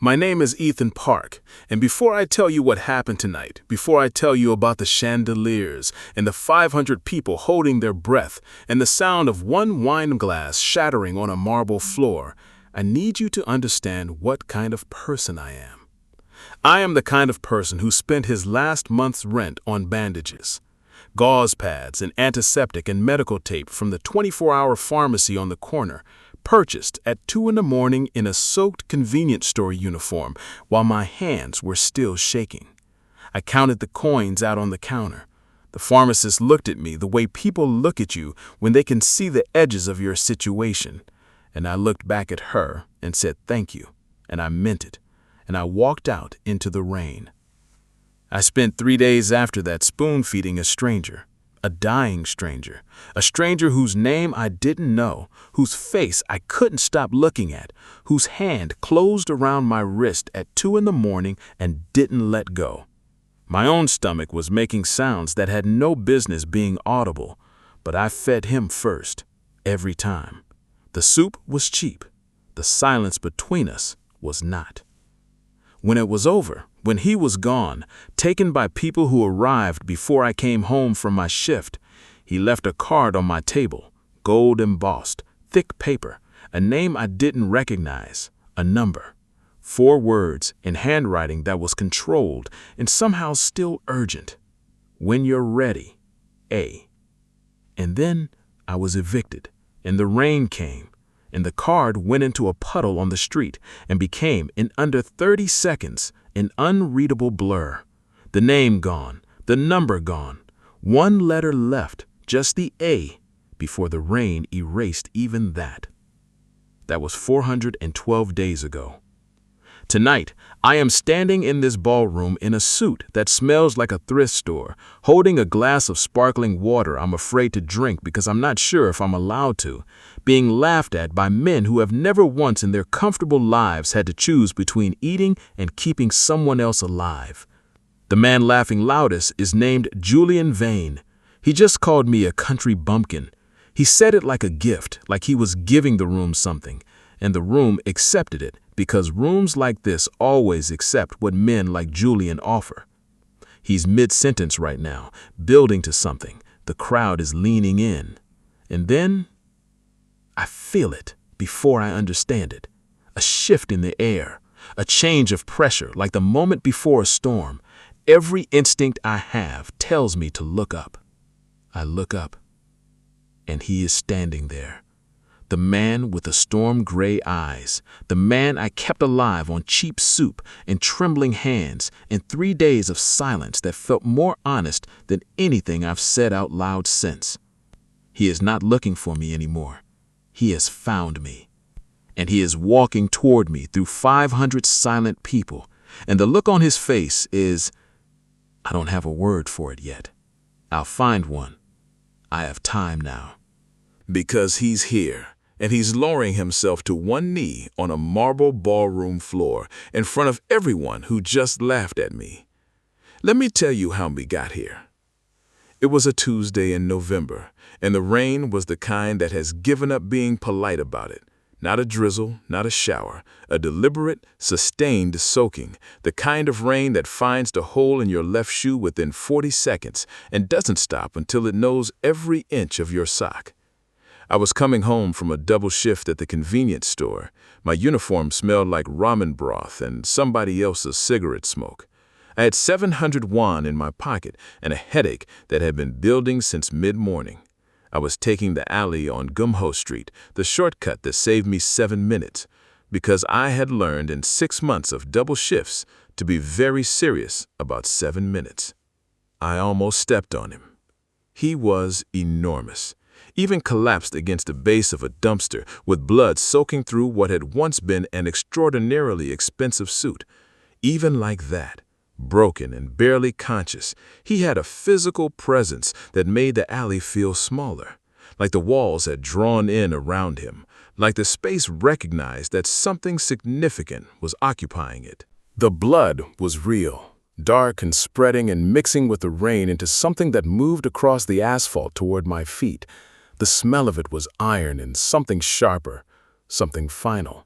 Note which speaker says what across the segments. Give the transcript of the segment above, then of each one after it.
Speaker 1: My name is Ethan Park, and before I tell you what happened tonight, before I tell you about the chandeliers and the 500 people holding their breath and the sound of one wine glass shattering on a marble floor, I need you to understand what kind of person I am. I am the kind of person who spent his last month's rent on bandages, gauze pads and antiseptic and medical tape from the 24-hour pharmacy on the corner, purchased at 2 in the morning in a soaked convenience store uniform while my hands were still shaking. I counted the coins out on the counter. The pharmacist looked at me the way people look at you when they can see the edges of your situation. And I looked back at her and said thank you, and I meant it, and I walked out into the rain. I spent 3 days after that spoon-feeding a stranger. A dying stranger, a stranger whose name I didn't know, whose face I couldn't stop looking at, whose hand closed around my wrist at 2 in the morning and didn't let go. My own stomach was making sounds that had no business being audible, but I fed him first, every time. The soup was cheap. The silence between us was not. When it was over, when he was gone, taken by people who arrived before I came home from my shift, he left a card on my table, gold embossed, thick paper, a name I didn't recognize, a number, 4 words in handwriting that was controlled and somehow still urgent. When you're ready, A. And then I was evicted, and the rain came, and the card went into a puddle on the street and became, in under 30 seconds, an unreadable blur. The name gone, the number gone, 1 letter left, just the A, before the rain erased even that. That was 412 days ago. Tonight, I am standing in this ballroom in a suit that smells like a thrift store, holding a glass of sparkling water I'm afraid to drink because I'm not sure if I'm allowed to, being laughed at by men who have never once in their comfortable lives had to choose between eating and keeping someone else alive. The man laughing loudest is named Julian Vane. He just called me a country bumpkin. He said it like a gift, like he was giving the room something, and the room accepted it, because rooms like this always accept what men like Julian offer. He's mid-sentence right now, building to something. The crowd is leaning in. And then I feel it before I understand it. A shift in the air, a change of pressure like the moment before a storm. Every instinct I have tells me to look up. I look up, and he is standing there. The man with the storm-gray eyes, the man I kept alive on cheap soup and trembling hands and 3 days of silence that felt more honest than anything I've said out loud since. He is not looking for me anymore. He has found me. And he is walking toward me through 500 silent people, and the look on his face is, I don't have a word for it yet. I'll find one. I have time now. Because he's here. And he's lowering himself to one knee on a marble ballroom floor in front of everyone who just laughed at me. Let me tell you how we got here. It was a Tuesday in November, and the rain was the kind that has given up being polite about it. Not a drizzle, not a shower, a deliberate, sustained soaking, the kind of rain that finds the hole in your left shoe within 40 seconds and doesn't stop until it knows every inch of your sock. I was coming home from a double shift at the convenience store. My uniform smelled like ramen broth and somebody else's cigarette smoke. I had 700 won in my pocket and a headache that had been building since mid-morning. I was taking the alley on Gumho Street, the shortcut that saved me 7 minutes, because I had learned in 6 months of double shifts to be very serious about 7 minutes. I almost stepped on him. He was enormous. Even collapsed against the base of a dumpster with blood soaking through what had once been an extraordinarily expensive suit. Even like that, broken and barely conscious, he had a physical presence that made the alley feel smaller, like the walls had drawn in around him, like the space recognized that something significant was occupying it. The blood was real, dark and spreading and mixing with the rain into something that moved across the asphalt toward my feet. The smell of it was iron and something sharper, something final.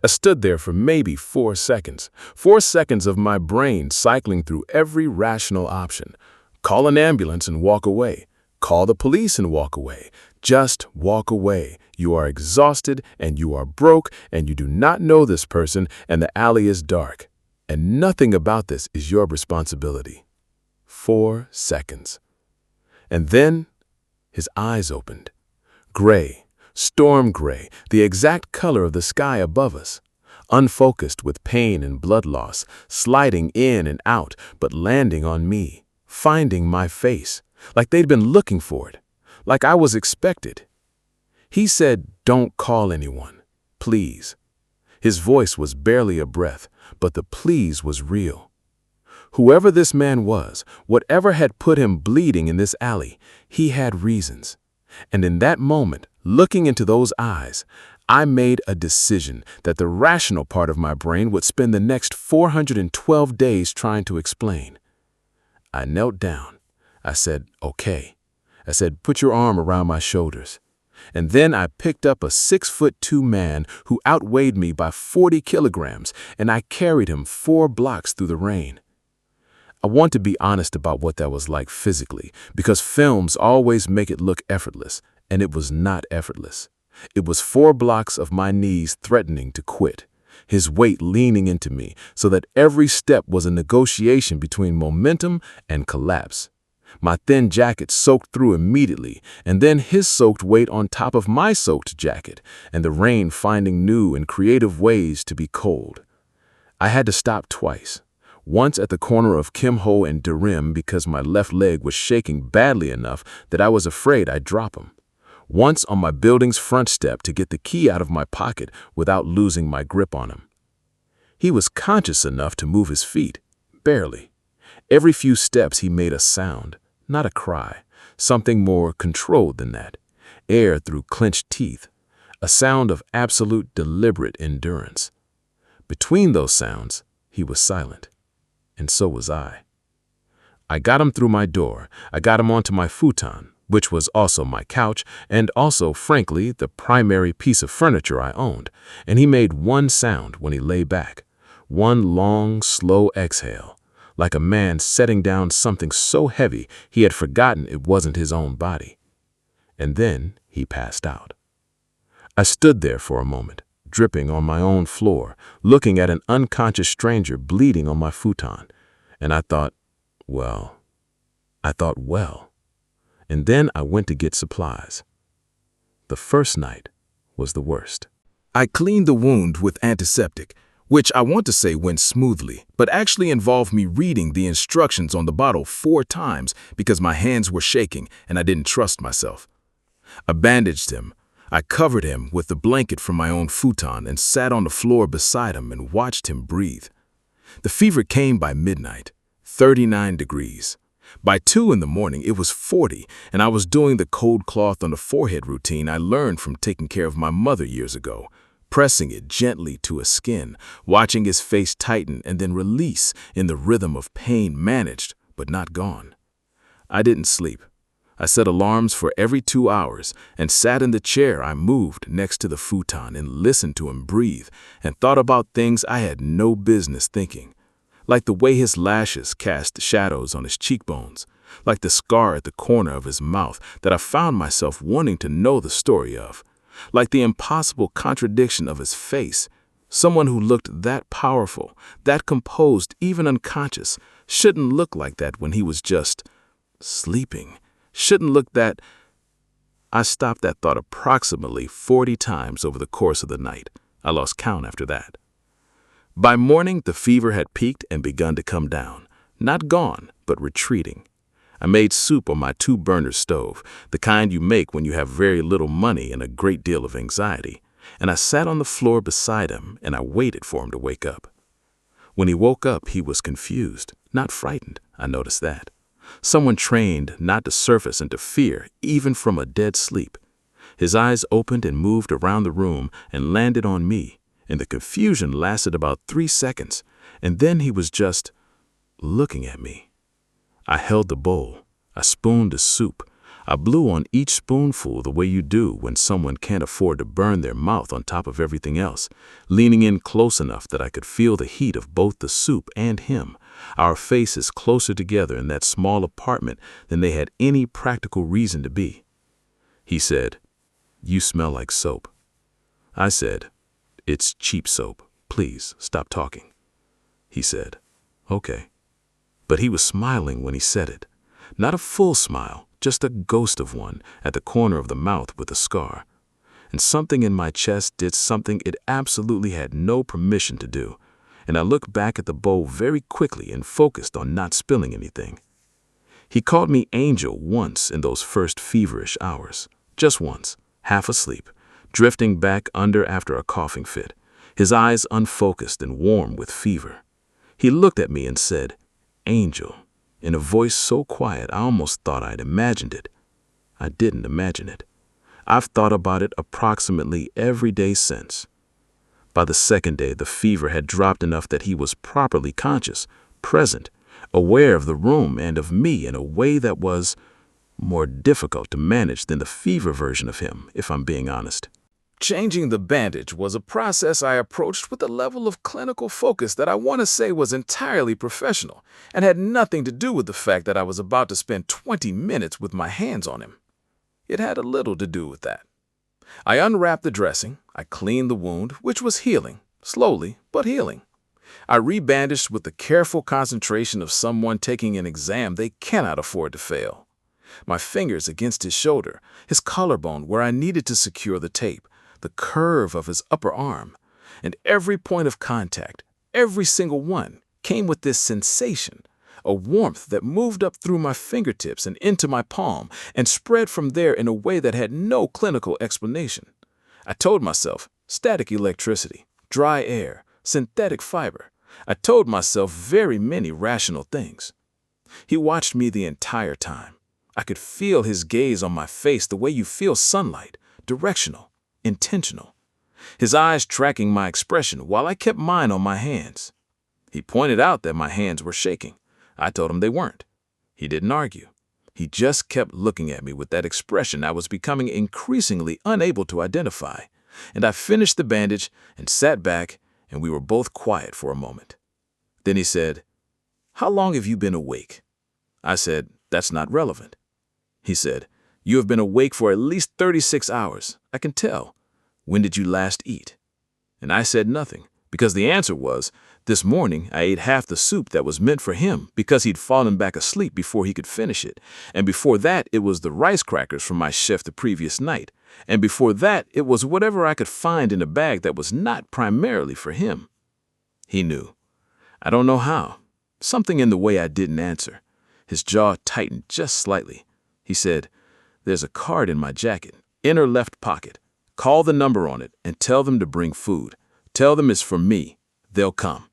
Speaker 1: I stood there for maybe 4 seconds. 4 seconds of my brain cycling through every rational option. Call an ambulance and walk away. Call the police and walk away. Just walk away. You are exhausted and you are broke and you do not know this person and the alley is dark. And nothing about this is your responsibility. 4 seconds. And then his eyes opened. Gray, storm gray, the exact color of the sky above us. Unfocused with pain and blood loss, sliding in and out, but landing on me, finding my face, like they'd been looking for it, like I was expected. He said, "Don't call anyone, please." His voice was barely a breath, but the please was real. Whoever this man was, whatever had put him bleeding in this alley, he had reasons. And in that moment, looking into those eyes, I made a decision that the rational part of my brain would spend the next 412 days trying to explain. I knelt down. I said, "Okay." I said, "Put your arm around my shoulders." And then I picked up a 6'2" man who outweighed me by 40 kilograms, and I carried him 4 blocks through the rain. I want to be honest about what that was like physically, because films always make it look effortless, and it was not effortless. It was 4 blocks of my knees threatening to quit, his weight leaning into me so that every step was a negotiation between momentum and collapse. My thin jacket soaked through immediately, and then his soaked weight on top of my soaked jacket, and the rain finding new and creative ways to be cold. I had to stop twice. Once at the corner of Kim Ho and Darim because my left leg was shaking badly enough that I was afraid I'd drop him. Once on my building's front step to get the key out of my pocket without losing my grip on him. He was conscious enough to move his feet, barely. Every few steps he made a sound, not a cry, something more controlled than that. Air through clenched teeth, a sound of absolute deliberate endurance. Between those sounds, he was silent. And so was I. I got him through my door. I got him onto my futon, which was also my couch and also, frankly, the primary piece of furniture I owned, and he made one sound when he lay back, one long, slow exhale, like a man setting down something so heavy he had forgotten it wasn't his own body. And then he passed out. I stood there for a moment, dripping on my own floor, looking at an unconscious stranger bleeding on my futon, and I thought, well. And then I went to get supplies. The first night was the worst. I cleaned the wound with antiseptic, which I want to say went smoothly, but actually involved me reading the instructions on the bottle 4 times because my hands were shaking and I didn't trust myself. I bandaged him. I covered him with the blanket from my own futon and sat on the floor beside him and watched him breathe. The fever came by midnight, 39 degrees. By 2 in the morning, it was 40, and I was doing the cold cloth on the forehead routine I learned from taking care of my mother years ago, pressing it gently to his skin, watching his face tighten and then release in the rhythm of pain managed but not gone. I didn't sleep. I set alarms for every 2 hours and sat in the chair I moved next to the futon and listened to him breathe and thought about things I had no business thinking, like the way his lashes cast shadows on his cheekbones, like the scar at the corner of his mouth that I found myself wanting to know the story of, like the impossible contradiction of his face. Someone who looked that powerful, that composed, even unconscious, shouldn't look like that when he was just sleeping. Shouldn't look that. I stopped that thought approximately 40 times over the course of the night. I lost count after that. By morning, the fever had peaked and begun to come down. Not gone, but retreating. I made soup on my 2-burner stove, the kind you make when you have very little money and a great deal of anxiety, and I sat on the floor beside him and I waited for him to wake up. When he woke up, he was confused, not frightened. I noticed that. Someone trained not to surface into fear, even from a dead sleep. His eyes opened and moved around the room and landed on me, and the confusion lasted about 3 seconds, and then he was just looking at me. I held the bowl. I spooned the soup. I blew on each spoonful the way you do when someone can't afford to burn their mouth on top of everything else, leaning in close enough that I could feel the heat of both the soup and him, our faces closer together in that small apartment than they had any practical reason to be. He said, "You smell like soap." I said, "It's cheap soap. Please, stop talking." He said, "Okay." But he was smiling when he said it. Not a full smile, just a ghost of one at the corner of the mouth with a scar. And something in my chest did something it absolutely had no permission to do, and I looked back at the bowl very quickly and focused on not spilling anything. He called me Angel once in those first feverish hours. Just once, half asleep, drifting back under after a coughing fit, his eyes unfocused and warm with fever. He looked at me and said, "Angel," in a voice so quiet I almost thought I'd imagined it. I didn't imagine it. I've thought about it approximately every day since. By the second day, the fever had dropped enough that he was properly conscious, present, aware of the room and of me in a way that was more difficult to manage than the fever version of him, if I'm being honest. Changing the bandage was a process I approached with a level of clinical focus that I want to say was entirely professional and had nothing to do with the fact that I was about to spend 20 minutes with my hands on him. It had a little to do with that. I unwrapped the dressing, I cleaned the wound, which was healing, slowly but healing. I rebandaged with the careful concentration of someone taking an exam they cannot afford to fail. My fingers against his shoulder, his collarbone where I needed to secure the tape, the curve of his upper arm, and every point of contact, every single one, came with this sensation, a warmth that moved up through my fingertips and into my palm and spread from there in a way that had no clinical explanation. I told myself, static electricity, dry air, synthetic fiber. I told myself very many rational things. He watched me the entire time. I could feel his gaze on my face the way you feel sunlight, directional, intentional. His eyes tracking my expression while I kept mine on my hands. He pointed out that my hands were shaking. I told him they weren't. He didn't argue. He just kept looking at me with that expression I was becoming increasingly unable to identify. And I finished the bandage and sat back, and we were both quiet for a moment. Then he said, "How long have you been awake?" I said, "That's not relevant." He said, "You have been awake for at least 36 hours. I can tell. When did you last eat?" And I said nothing, because the answer was, this morning I ate half the soup that was meant for him because he'd fallen back asleep before he could finish it. And before that, it was the rice crackers from my chef the previous night. And before that, it was whatever I could find in a bag that was not primarily for him. He knew. I don't know how. Something in the way I didn't answer. His jaw tightened just slightly. He said, "There's a card in my jacket, inner left pocket. Call the number on it and tell them to bring food. Tell them it's for me. They'll come."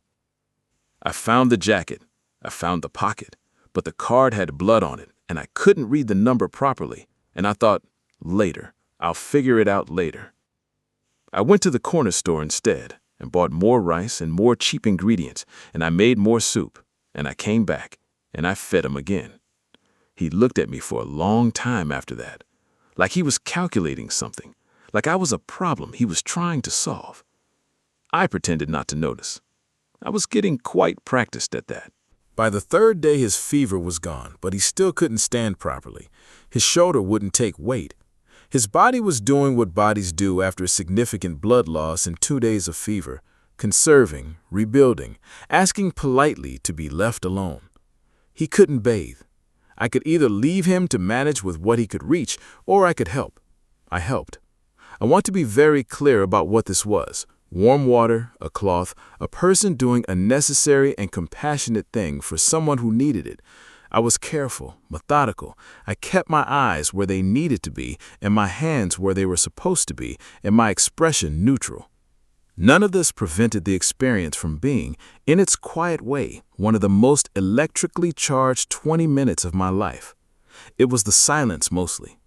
Speaker 1: I found the jacket. I found the pocket. But the card had blood on it, and I couldn't read the number properly. And I thought, later. I'll figure it out later. I went to the corner store instead and bought more rice and more cheap ingredients, and I made more soup. And I came back, and I fed him again. He looked at me for a long time after that, like he was calculating something, like I was a problem he was trying to solve. I pretended not to notice. I was getting quite practiced at that. By the third day, his fever was gone, but he still couldn't stand properly. His shoulder wouldn't take weight. His body was doing what bodies do after significant blood loss and 2 days of fever, conserving, rebuilding, asking politely to be left alone. He couldn't bathe. I could either leave him to manage with what he could reach, or I could help. I helped. I want to be very clear about what this was. Warm water, a cloth, a person doing a necessary and compassionate thing for someone who needed it. I was careful, methodical. I kept my eyes where they needed to be, and my hands where they were supposed to be, and my expression neutral. None of this prevented the experience from being, in its quiet way, one of the most electrically charged 20 minutes of my life. It was the silence mostly.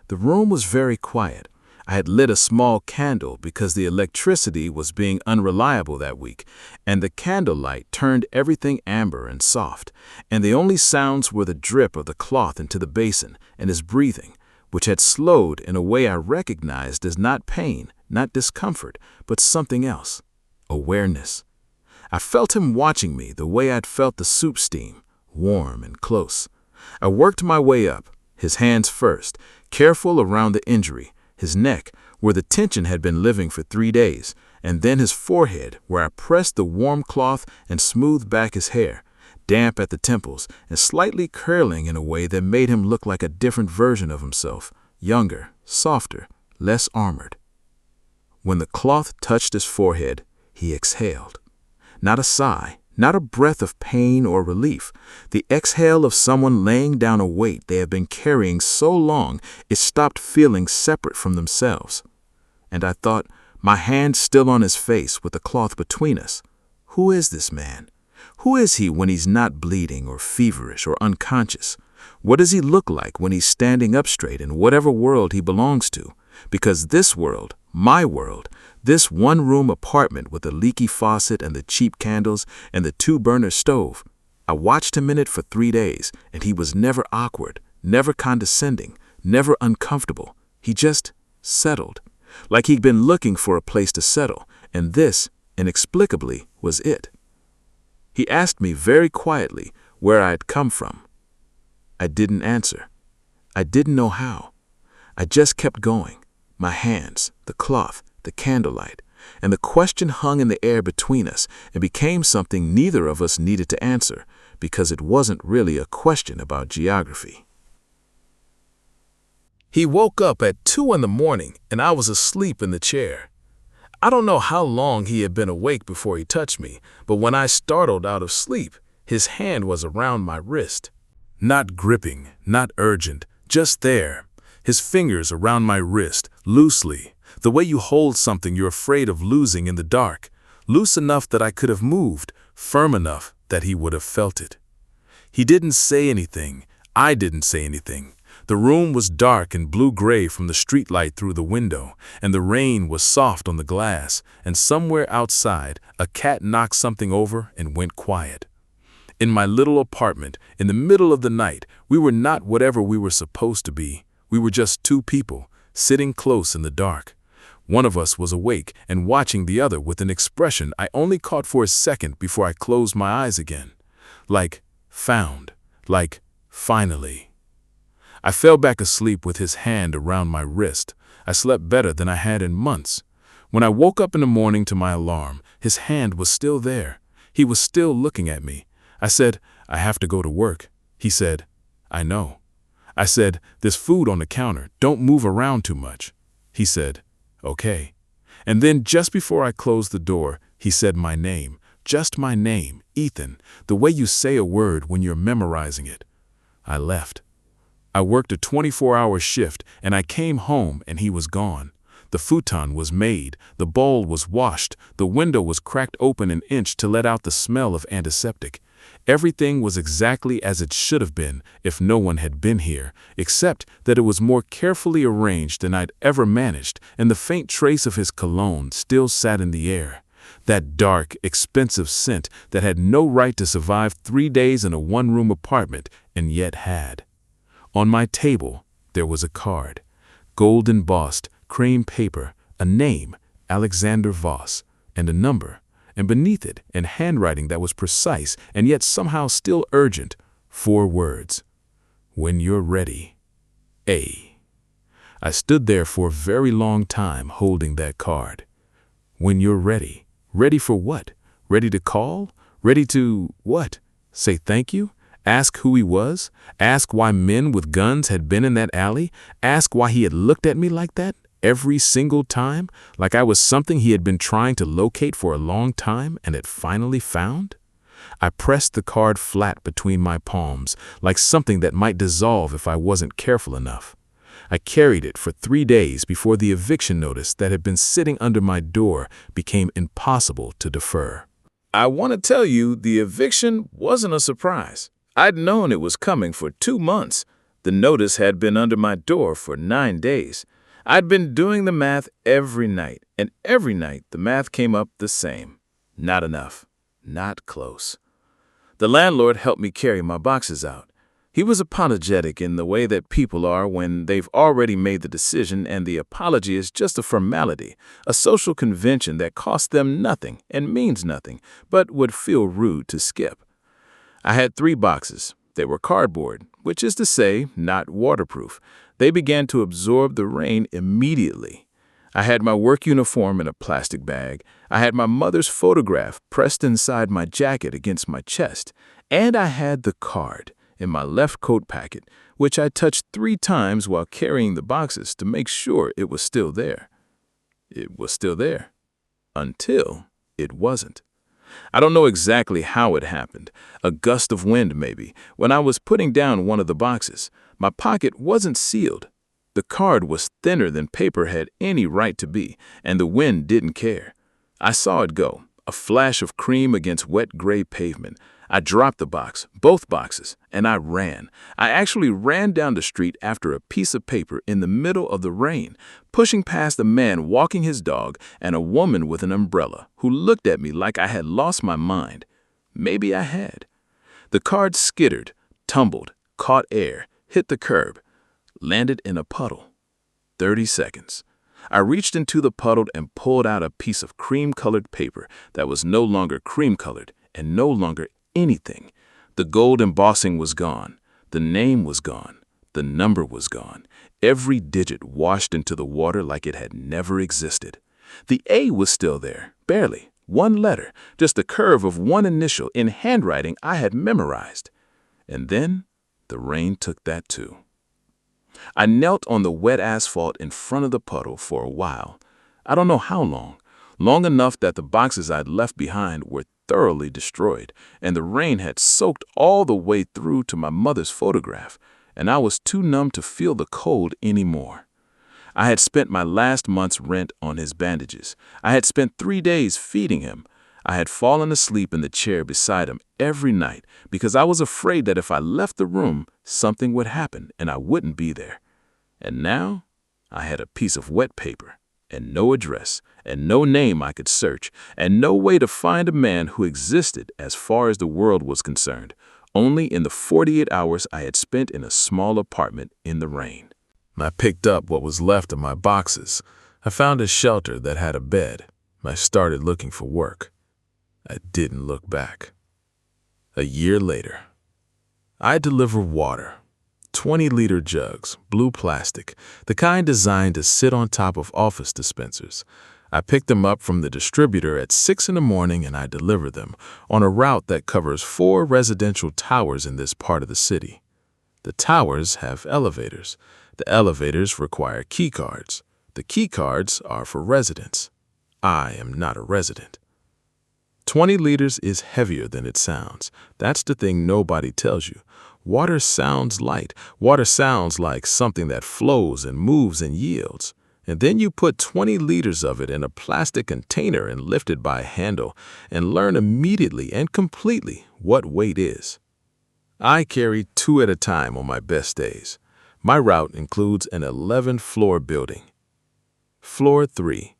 Speaker 1: The room was very quiet. I had lit a small candle because the electricity was being unreliable that week, and the candlelight turned everything amber and soft, and the only sounds were the drip of the cloth into the basin and his breathing, which had slowed in a way I recognized as not pain, not discomfort, but something else. Awareness. I felt him watching me the way I'd felt the soup steam, warm and close. I worked my way up, his hands first, careful around the injury, his neck, where the tension had been living for 3 days, and then his forehead, where I pressed the warm cloth and smoothed back his hair, damp at the temples and slightly curling in a way that made him look like a different version of himself, younger, softer, less armored. When the cloth touched his forehead, he exhaled. Not a sigh, not a breath of pain or relief. The exhale of someone laying down a weight they have been carrying so long it stopped feeling separate from themselves. And I thought, my hand still on his face with the cloth between us, who is this man? Who is he when he's not bleeding or feverish or unconscious? What does he look like when he's standing up straight in whatever world he belongs to? Because this world, my world, this one-room apartment with the leaky faucet and the cheap candles and the 2-burner stove, I watched him in it for 3 days, and he was never awkward, never condescending, never uncomfortable. He just settled, like he'd been looking for a place to settle, and this, inexplicably, was it. He asked me very quietly where I had come from. I didn't answer. I didn't know how. I just kept going, my hands, the cloth, the candlelight, and the question hung in the air between us and became something neither of us needed to answer because it wasn't really a question about geography. He woke up at 2 in the morning and I was asleep in the chair. I don't know how long he had been awake before he touched me, but when I startled out of sleep, his hand was around my wrist. Not gripping, not urgent, just there. His fingers around my wrist, loosely, the way you hold something you're afraid of losing in the dark, loose enough that I could have moved, firm enough that he would have felt it. He didn't say anything. I didn't say anything. The room was dark and blue-gray from the streetlight through the window, and the rain was soft on the glass, and somewhere outside, a cat knocked something over and went quiet. In my little apartment, in the middle of the night, we were not whatever we were supposed to be. We were just 2 people, sitting close in the dark. One of us was awake and watching the other with an expression I only caught for a second before I closed my eyes again. Like, found. Like, finally. I fell back asleep with his hand around my wrist. I slept better than I had in months. When I woke up in the morning to my alarm, his hand was still there. He was still looking at me. I said, I have to go to work. He said, I know. I said, there's food on the counter. Don't move around too much. He said, okay. And then just before I closed the door, he said my name. Just my name, Ethan, the way you say a word when you're memorizing it. I left. I worked a 24-hour shift, and I came home and he was gone. The futon was made, the bowl was washed, the window was cracked open an inch to let out the smell of antiseptic. Everything was exactly as it should have been if no one had been here, except that it was more carefully arranged than I'd ever managed, and the faint trace of his cologne still sat in the air. That dark, expensive scent that had no right to survive 3 days in a one-room apartment, and yet had. On my table, there was a card, gold embossed, cream paper, a name, Alexander Voss, and a number, and beneath it, in handwriting that was precise and yet somehow still urgent, 4 words. When you're ready. A. I stood there for a very long time holding that card. When you're ready. Ready for what? Ready to call? Ready to what? Say thank you? Ask who he was? Ask why men with guns had been in that alley? Ask why he had looked at me like that every single time? Like I was something he had been trying to locate for a long time and had finally found? I pressed the card flat between my palms, like something that might dissolve if I wasn't careful enough. I carried it for 3 days before the eviction notice that had been sitting under my door became impossible to defer. I want to tell you the eviction wasn't a surprise. I'd known it was coming for 2 months. The notice had been under my door for 9 days.
Speaker 2: I'd been doing the math every night, and every night the math came up the same. Not enough. Not close. The landlord helped me carry my boxes out. He was apologetic in the way that people are when they've already made the decision and the apology is just a formality, a social convention that costs them nothing and means nothing, but would feel rude to skip. I had 3 boxes. They were cardboard, which is to say, not waterproof. They began to absorb the rain immediately. I had my work uniform in a plastic bag. I had my mother's photograph pressed inside my jacket against my chest. And I had the card in my left coat pocket, which I touched 3 times while carrying the boxes to make sure it was still there. It was still there. Until it wasn't. I don't know exactly how it happened. A gust of wind, maybe. When I was putting down one of the boxes, my pocket wasn't sealed. The card was thinner than paper had any right to be, and the wind didn't care. I saw it go, a flash of cream against wet gray pavement. I dropped the box, both boxes, and I ran. I actually ran down the street after a piece of paper in the middle of the rain, pushing past a man walking his dog and a woman with an umbrella who looked at me like I had lost my mind. Maybe I had. The card skittered, tumbled, caught air, hit the curb, landed in a puddle. 30 seconds. I reached into the puddle and pulled out a piece of cream-colored paper that was no longer cream-colored and no longer anything. The gold embossing was gone. The name was gone. The number was gone. Every digit washed into the water like it had never existed. The A was still there, barely. 1 letter, just the curve of 1 initial in handwriting I had memorized. And then the rain took that too. I knelt on the wet asphalt in front of the puddle for a while. I don't know how long. Long enough that the boxes I'd left behind were thoroughly destroyed, and the rain had soaked all the way through to my mother's photograph, and I was too numb to feel the cold anymore. I had spent my last month's rent on his bandages. I had spent 3 days feeding him. I had fallen asleep in the chair beside him every night because I was afraid that if I left the room, something would happen and I wouldn't be there. And now I had a piece of wet paper, and no address, and no name I could search, and no way to find a man who existed as far as the world was concerned, only in the 48 hours I had spent in a small apartment in the rain. I picked up what was left of my boxes. I found a shelter that had a bed. I started looking for work. I didn't look back. A year later, I deliver water. 20-liter jugs, blue plastic, the kind designed to sit on top of office dispensers. I pick them up from the distributor at 6 in the morning and I deliver them on a route that covers 4 residential towers in this part of the city. The towers have elevators. The elevators require key cards. The key cards are for residents. I am not a resident. 20 liters is heavier than it sounds. That's the thing nobody tells you. Water sounds light. Water sounds like something that flows and moves and yields. And then you put 20 liters of it in a plastic container and lift it by a handle and learn immediately and completely what weight is. I carry 2 at a time on my best days. My route includes an 11-floor building. Floor 3.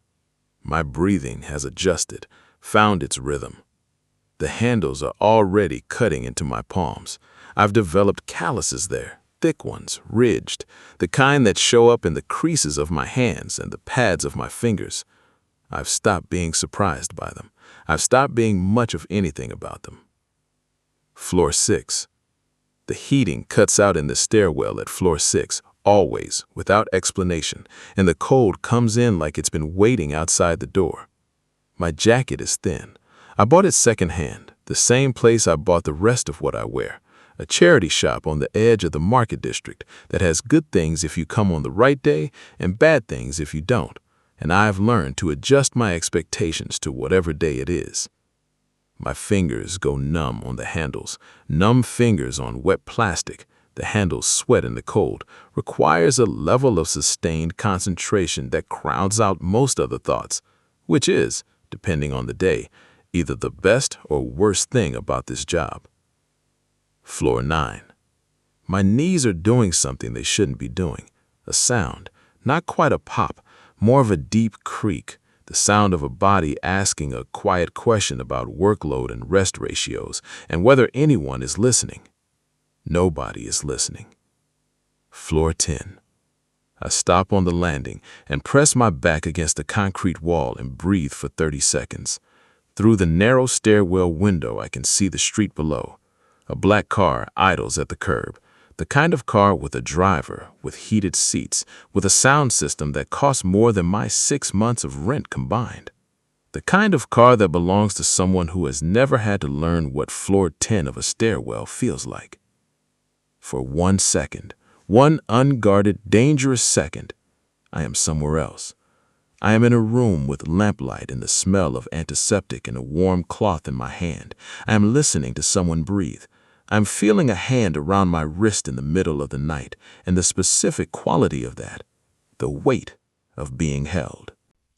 Speaker 2: My breathing has adjusted, found its rhythm. The handles are already cutting into my palms. I've developed calluses there, thick ones, ridged, the kind that show up in the creases of my hands and the pads of my fingers. I've stopped being surprised by them. I've stopped being much of anything about them. Floor 6. The heating cuts out in the stairwell at floor 6, always, without explanation, and the cold comes in like it's been waiting outside the door. My jacket is thin. I bought it secondhand, the same place I bought the rest of what I wear. A charity shop on the edge of the market district that has good things if you come on the right day and bad things if you don't, and I've learned to adjust my expectations to whatever day it is. My fingers go numb on the handles, numb fingers on wet plastic. The handles sweat in the cold, requires a level of sustained concentration that crowds out most other thoughts, which is, depending on the day, either the best or worst thing about this job. Floor 9. My knees are doing something they shouldn't be doing. A sound, Not quite a pop, more of a deep creak, the sound of a body asking a quiet question about workload and rest ratios and whether anyone is listening. Nobody is listening. Floor 10. I stop on the landing and press my back against the concrete wall and breathe for 30 seconds. Through the narrow stairwell window, I can see the street below. A black car idles at the curb, the kind of car with a driver, with heated seats, with a sound system that costs more than my 6 months of rent combined. The kind of car that belongs to someone who has never had to learn what floor 10 of a stairwell feels like. For 1 second, one unguarded, dangerous second, I am somewhere else. I am in a room with lamplight and the smell of antiseptic and a warm cloth in my hand. I am listening to someone breathe. I am feeling a hand around my wrist in the middle of the night, and the specific quality of that, the weight of being held.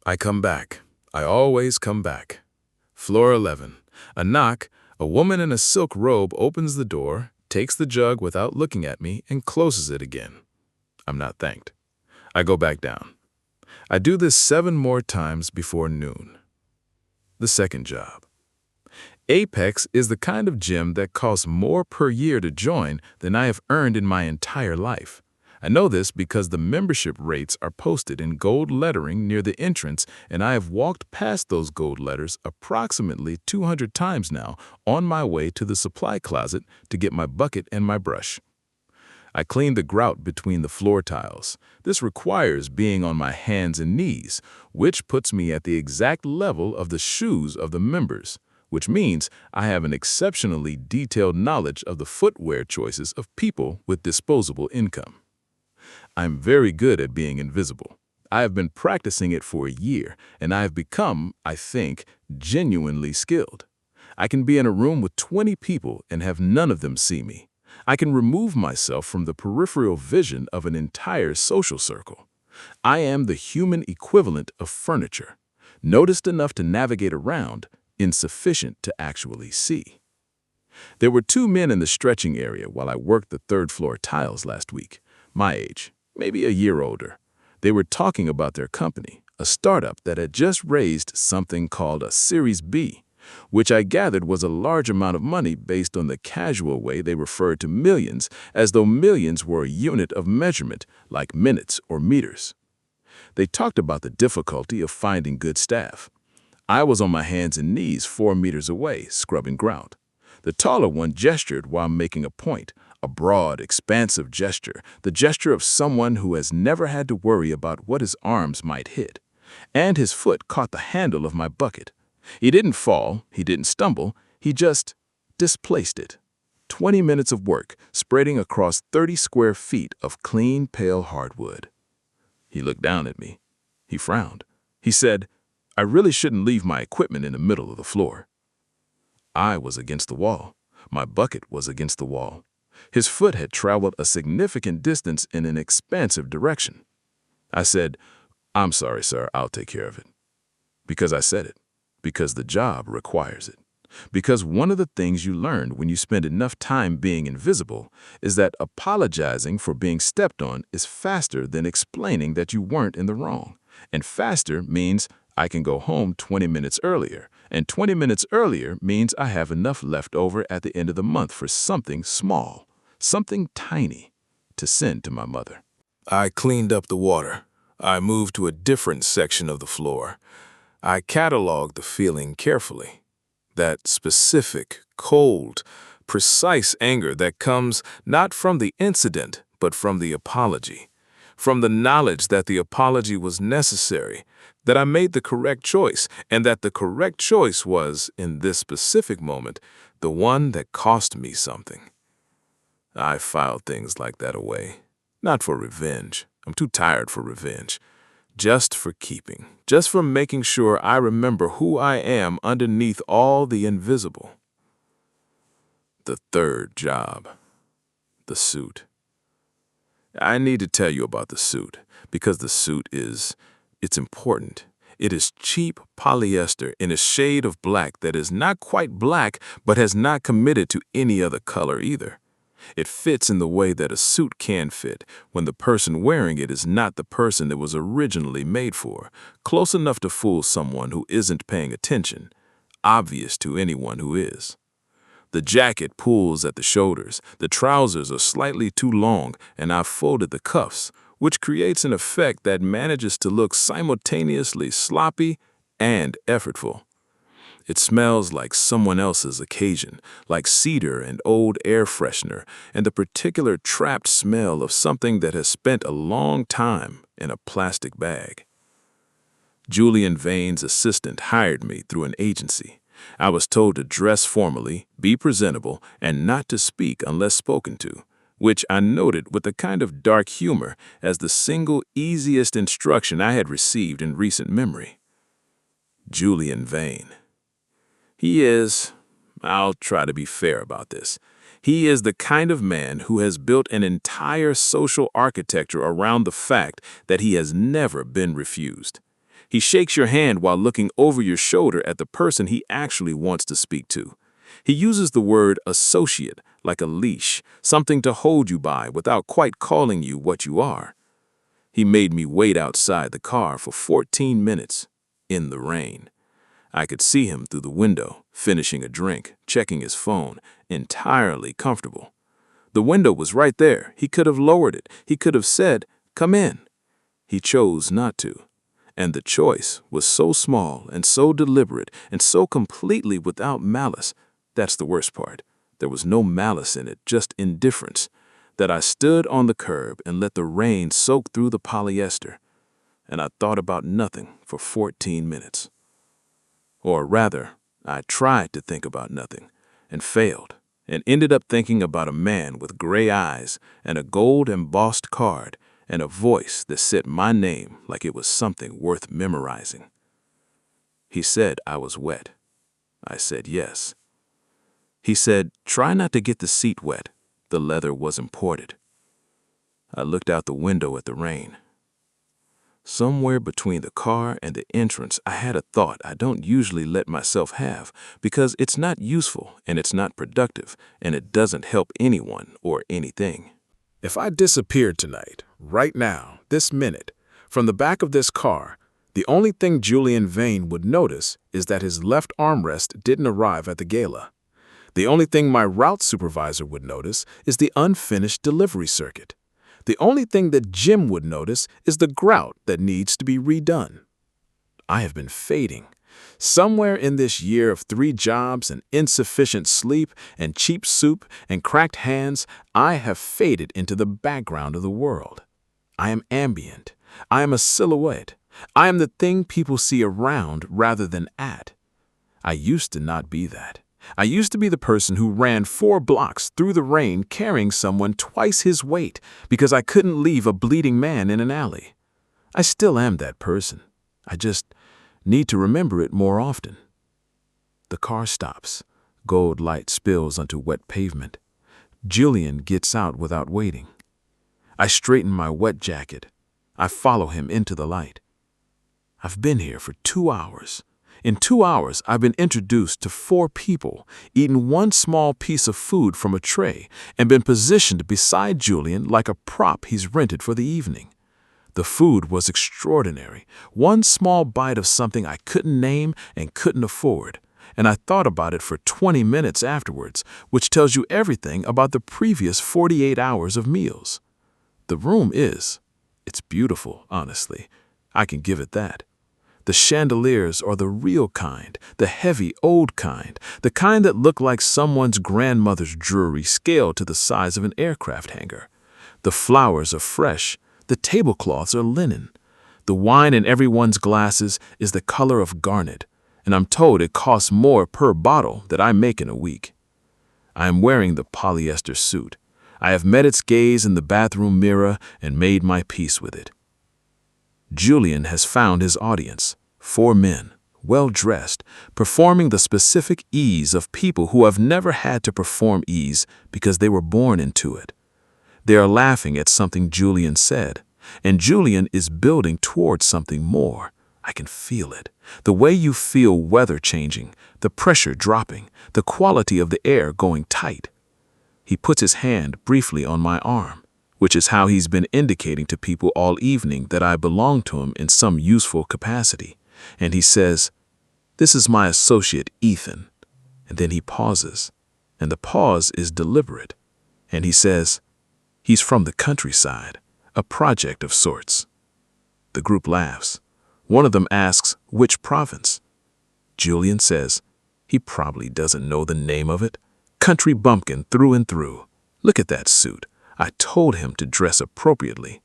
Speaker 1: I come back. I always come back. Floor 11. A knock. A woman in a silk robe opens the door, takes the jug without looking at me, and closes it again. I'm not thanked. I go back down. I do this 7 more times before noon. The second job. Apex is the kind of gym that costs more per year to join than I have earned in my entire life. I know this because the membership rates are posted in gold lettering near the entrance, and I have walked past those gold letters approximately 200 times now on my way to the supply closet to get my bucket and my brush. I clean the grout between the floor tiles. This requires being on my hands and knees, which puts me at the exact level of the shoes of the members, which means I have an exceptionally detailed knowledge of the footwear choices of people with disposable income. I'm very good at being invisible. I have been practicing it for a year, and I have become, I think, genuinely skilled. I can be in a room with 20 people and have none of them see me. I can remove myself from the peripheral vision of an entire social circle. I am the human equivalent of furniture, noticed enough to navigate around, insufficient to actually see. There were 2 men in the stretching area while I worked the 3rd floor tiles last week, my age, maybe a year older. They were talking about their company, a startup that had just raised something called a Series B, which I gathered was a large amount of money based on the casual way they referred to millions, as though millions were a unit of measurement, like minutes or meters. They talked about the difficulty of finding good staff. I was on my hands and knees 4 meters away, scrubbing grout. The taller one gestured while making a point, a broad, expansive gesture, the gesture of someone who has never had to worry about what his arms might hit. And his foot caught the handle of my bucket. He didn't fall, he didn't stumble, he just displaced it. 20 minutes of work, spreading across 30 square feet of clean, pale hardwood. He looked down at me. He frowned. He said, "I really shouldn't leave my equipment in the middle of the floor." I was against the wall. My bucket was against the wall. His foot had traveled a significant distance in an expansive direction. I said, "I'm sorry, sir, I'll take care of it." Because I said it. Because the job requires it. Because one of the things you learn when you spend enough time being invisible is that apologizing for being stepped on is faster than explaining that you weren't in the wrong. And faster means I can go home 20 minutes earlier, and 20 minutes earlier means I have enough left over at the end of the month for something small, something tiny, to send to my mother. I cleaned up the water. I moved to a different section of the floor. I cataloged the feeling carefully. That specific, cold, precise anger that comes not from the incident, but from the apology. From the knowledge that the apology was necessary, that I made the correct choice, and that the correct choice was, in this specific moment, the one that cost me something. I filed things like that away. Not for revenge. I'm too tired for revenge. Just for keeping. Just for making sure I remember who I am underneath all the invisible. The 3rd job. The suit. I need to tell you about the suit, because the suit it's important. It is cheap polyester in a shade of black that is not quite black, but has not committed to any other color either.
Speaker 2: It fits in the way that a suit can fit when the person wearing it is not the person it was originally made for, close enough to fool someone who isn't paying attention, obvious to anyone who is. The jacket pulls at the shoulders, the trousers are slightly too long, and I've folded the cuffs, which creates an effect that manages to look simultaneously sloppy and effortful. It smells like someone else's occasion, like cedar and old air freshener, and the particular trapped smell of something that has spent a long time in a plastic bag. Julian Vane's assistant hired me through an agency. I was told to dress formally, be presentable, and not to speak unless spoken to, which I noted with a kind of dark humor as the single easiest instruction I had received in recent memory. Julian Vane. I'll try to be fair about this, he is the kind of man who has built an entire social architecture around the fact that he has never been refused. He shakes your hand while looking over your shoulder at the person he actually wants to speak to. He uses the word associate like a leash, something to hold you by without quite calling you what you are. He made me wait outside the car for 14 minutes, in the rain. I could see him through the window, finishing a drink, checking his phone, entirely comfortable. The window was right there. He could have lowered it. He could have said, "Come in." He chose not to. And the choice was so small and so deliberate and so completely without malice, that's the worst part. There was no malice in it, just indifference, that I stood on the curb and let the rain soak through the polyester, and I thought about nothing for 14 minutes. Or rather, I tried to think about nothing, and failed, and ended up thinking about a man with gray eyes and a gold-embossed card, and a voice that said my name like it was something worth memorizing. He said I was wet. I said yes. He said, "Try not to get the seat wet. The leather was imported." I looked out the window at the rain. Somewhere between the car and the entrance, I had a thought I don't usually let myself have because it's not useful and it's not productive and it doesn't help anyone or anything.
Speaker 1: If I disappeared tonight, right now, this minute, from the back of this car, the only thing Julian Vane would notice is that his left armrest didn't arrive at the Gala. The only thing my route supervisor would notice is the unfinished delivery circuit. The only thing that Jim would notice is the grout that needs to be redone. I have been fading. Somewhere in this year of 3 jobs and insufficient sleep and cheap soup and cracked hands, I have faded into the background of the world. I am ambient. I am a silhouette. I am the thing people see around rather than at. I used to not be that. I used to be the person who ran 4 blocks through the rain carrying someone twice his weight because I couldn't leave a bleeding man in an alley. I still am that person. I just need to remember it more often. The car stops. Gold light spills onto wet pavement. Julian gets out without waiting. I straighten my wet jacket. I follow him into the light. I've been here for 2 hours. In 2 hours, I've been introduced to 4 people, eaten 1 small piece of food from a tray, and been positioned beside Julian like a prop he's rented for the evening. The food was extraordinary, 1 small bite of something I couldn't name and couldn't afford, and I thought about it for 20 minutes afterwards, which tells you everything about the previous 48 hours of meals. The room it's beautiful, honestly. I can give it that. The chandeliers are the real kind, the heavy, old kind, the kind that look like someone's grandmother's jewelry scaled to the size of an aircraft hangar. The flowers are fresh, the tablecloths are linen. The wine in everyone's glasses is the color of garnet, and I'm told it costs more per bottle than I make in a week. I am wearing the polyester suit. I have met its gaze in the bathroom mirror and made my peace with it. Julian has found his audience, 4 men, well-dressed, performing the specific ease of people who have never had to perform ease because they were born into it. They are laughing at something Julian said, and Julian is building towards something more. I can feel it. The way you feel weather changing, the pressure dropping, the quality of the air going tight.
Speaker 2: He puts his hand briefly on my arm, which is how he's been indicating to people all evening that I belong to him in some useful capacity. And he says, "This is my associate, Ethan." And then he pauses, and the pause is deliberate. And he says, "He's from the countryside, a project of sorts." The group laughs. One of them asks, "Which province?" Julian says, "He probably doesn't know the name of it. Country bumpkin through and through. Look at that suit. I told him to dress appropriately."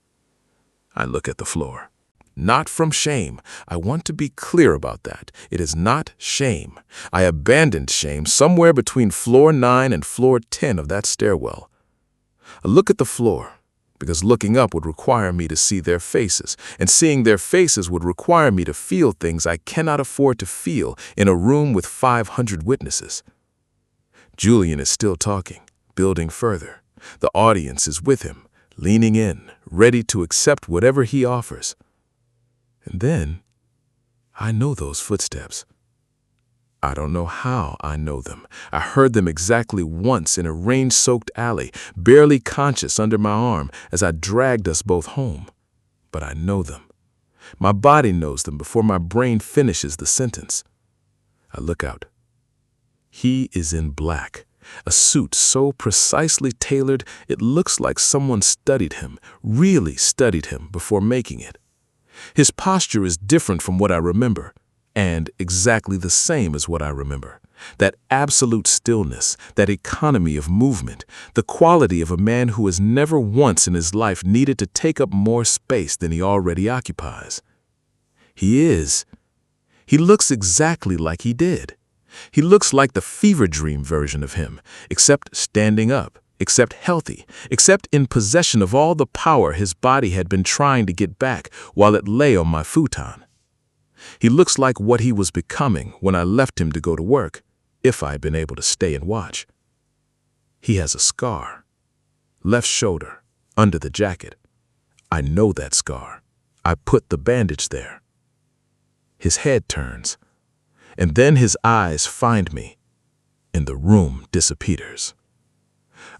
Speaker 2: I look at the floor.
Speaker 3: Not from shame. I want to be clear about that. It is not shame. I abandoned shame somewhere between floor 9 and floor 10 of that stairwell. I look at the floor, because looking up would require me to see their faces, and seeing their faces would require me to feel things I cannot afford to feel in a room with 500 witnesses. Julian is still talking, building further. The audience is with him, leaning in, ready to accept whatever he offers. And then, I know those footsteps. I don't know how I know them. I heard them exactly once in a rain-soaked alley, barely conscious under my arm as I dragged us both home. But I know them. My body knows them before my brain finishes the sentence. I look out. He is in black, a suit so precisely tailored it looks like someone studied him, really studied him before making it. His posture is different from what I remember, and exactly the same as what I remember. That absolute stillness, that economy of movement, the quality of a man who has never once in his life needed to take up more space than he already occupies. He looks exactly like he did. He looks like the fever dream version of him, except standing up, except healthy, except in possession of all the power his body had been trying to get back while it lay on my futon. He looks like what he was becoming when I left him to go to work, if I had been able to stay and watch. He has a scar. Left shoulder, under the jacket. I know that scar. I put the bandage there. His head turns, and then his eyes find me, and the room disappears.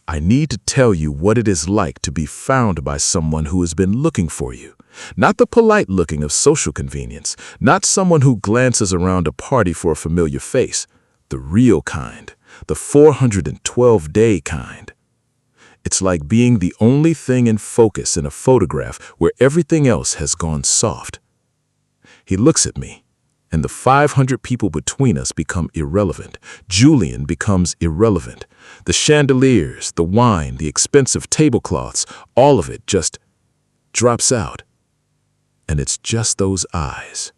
Speaker 3: I need to tell you what it is like to be found by someone who has been looking for you. Not the polite looking of social convenience, not someone who glances around a party for a familiar face. The real kind, the 412-day kind. It's like being the only thing in focus in a photograph where everything else has gone soft. He looks at me, and the 500 people between us become irrelevant. Julian becomes irrelevant. The chandeliers, the wine, the expensive tablecloths, all of it just drops out. And it's just those eyes,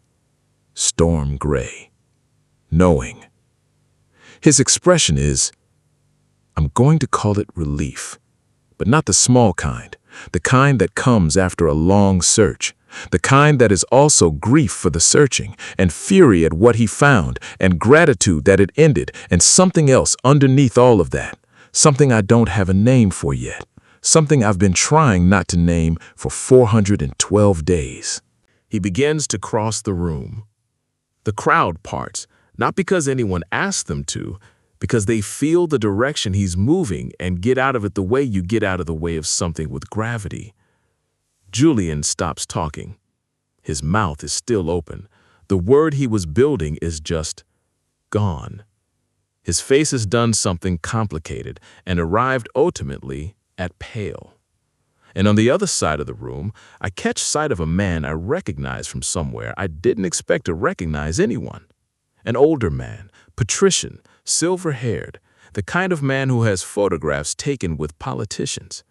Speaker 3: storm gray, knowing. His expression is, I'm going to call it relief, but not the small kind, the kind that comes after a long search, the kind that is also grief for the searching, and fury at what he found, and gratitude that it ended, and something else underneath all of that, something I don't have a name for yet, something I've been trying not to name for 412 days. He begins to cross the room. The crowd parts, not because anyone asked them to, because they feel the direction he's moving and get out of it the way you get out of the way of something with gravity. Julian stops talking. His mouth is still open. The word he was building is just gone. His face has done something complicated and arrived ultimately at pale. And on the other side of the room, I catch sight of a man I recognize from somewhere I didn't expect to recognize anyone. An older man, patrician, silver-haired, the kind of man who has photographs taken with politicians.